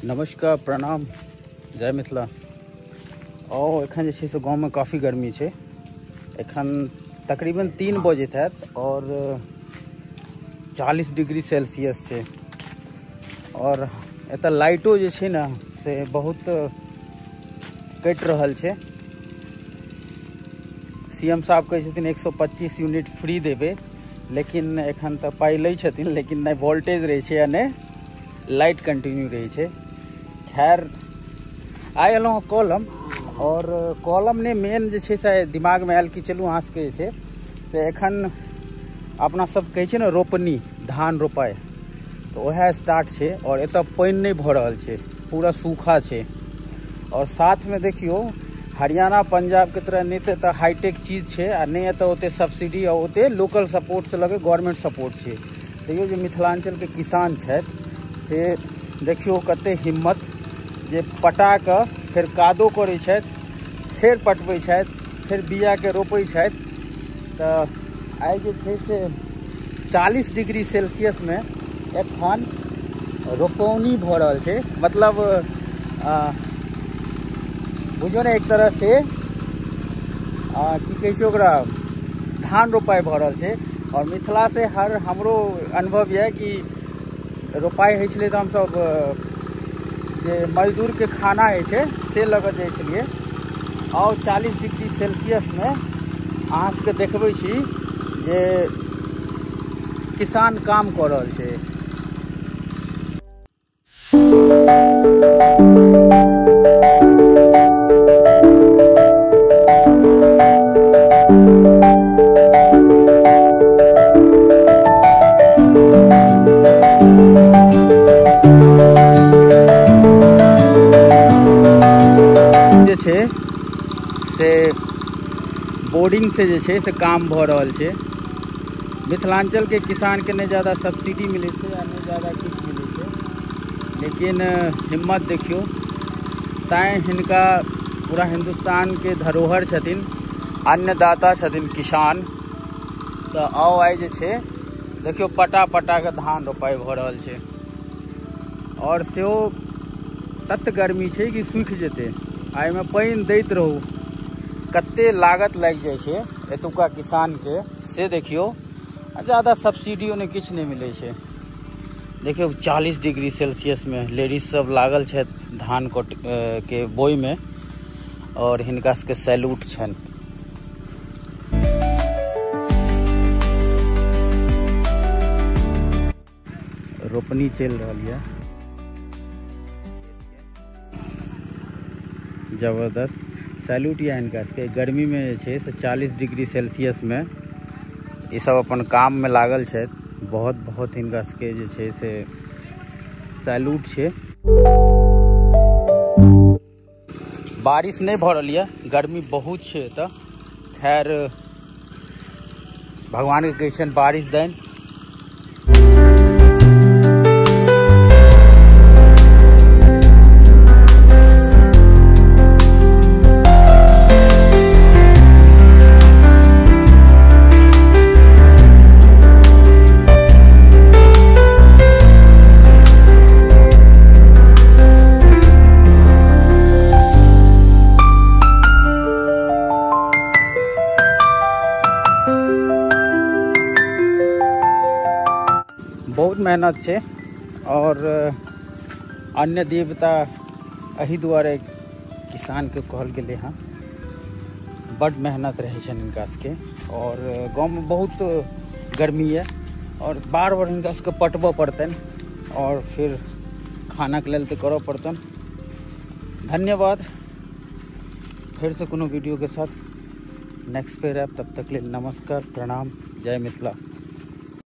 नमस्कार, प्रणाम, जय मिथिला। और एखन जे से गाँव में काफ़ी गर्मी है। एखन तकरीबन 3 बजे हैत और 40 डिग्री सेल्सियस है। और एतऽ लाइटो जे छै ना से बहुत कटि रहल छै। सीएम साहब कहै छथिन 125 यूनिट फ्री देबे, लेकिन एखन तऽ पाइ लै छथिन, लेकिन नहीं वोल्टेज रहे छै या नहीं लाइट कंटिन्यू रहे छै। खैर आइ एलहुँ कॉलम, और कॉलम ने मेन जे छै से दिमाग में आयल कि चलू अहाँ सबके जे छै से एखन अपना सब कहै छै ने रोपनी, धान रोपाई, तो वह स्टार्ट छै। और एतऽ पानि नहीं भऽ रहल छै, पूरा सूखा छै। और साथ में देखियो हरियाणा पंजाब के तरह नहीं तो हाईटेक चीज है, आ नहीं तो ओते सब्सिडी और ओते लोकल सपोर्ट से लगे गवर्नमेंट सपोर्ट है। तैयो जो मिथिलांचल के किसान है से देखियो कते हिम्मत जे पटा के फिर कादो करे छथि, फिर पटबै छथि, फिर बिया के रोपै छथि। तो आइ जे छै से 40 डिग्री सेल्सियस में एखन रोपौनी भऽ रहल छै। मतलब बुझियो ने एक तरह से की कहै छै ओकरा, धान रोपाई भऽ रहल छै। और मिथिला से हमरो अनुभव यऽ कि रोपाई होइ छलै तऽ हमसब जे मजदूर के खाना होइ छै से लऽ कऽ जाइ छलियै। और 40 डिग्री सेल्सियस में अहाँ सबके देखबै छी जे किसान काम कऽ रहल छै। से बोर्डिंग से जे छै से काम भऽ रहल छै। मिथिलांचल के किसान के नहीं ज़्यादा सब्सिडी मिले छै या नहीं ज़्यादा किछु मिले छै, लेकिन हिम्मत देखियो। तैं हिनका पूरा हिंदुस्तान के धरोहर छथिन, अन्नदाता छथिन किसान। तो आओ आइ जे छै देखियो पटा पटा के धान रोपाई भऽ रहल छै। और सेहो तत गर्मी छै कि सूखि जेतै। आइ में पानि दैत रहू, कते लागत लागि जाइ छै एतुका किसान के से देखियो। ज़्यादा सब्सिडियो ने किछु नहीं मिले छै। देखियो 40 डिग्री सेल्सियस में लेडीज सब लागल छै धान के बोई में, और हिनका सबके सैल्यूट छन। रोपनी चल रही है, जबरदस्त सैल्यूट या इनका के। गर्मी में जे छै से 40 डिग्री सेल्सियस में ये सब अपन काम में लागल छै। बहुत बहुत हिनका सबके जे छै से सैल्यूट छै। बारिश नहीं भऽ रहल यऽ, गर्मी बहुत छै एतऽ। खैर भगवान के कहै छनि बारिश दैन। बहुत मेहनत छै, और अन्य देवता एहि दुआरे किसान के कहल गेलै हँ। बड़ मेहनत रहे छनि हिनका सबके। और गाँव में बहुत गर्मी है, और बार बार हिनका सबके पटबऽ पड़तनि, और फिर खाना के लेल तऽ करऽ पड़तनि। धन्यवाद। फिर से कोनो वीडियो के साथ नेक्स्ट पे आयब। तब तक लेल नमस्कार, प्रणाम, जय मिथिला।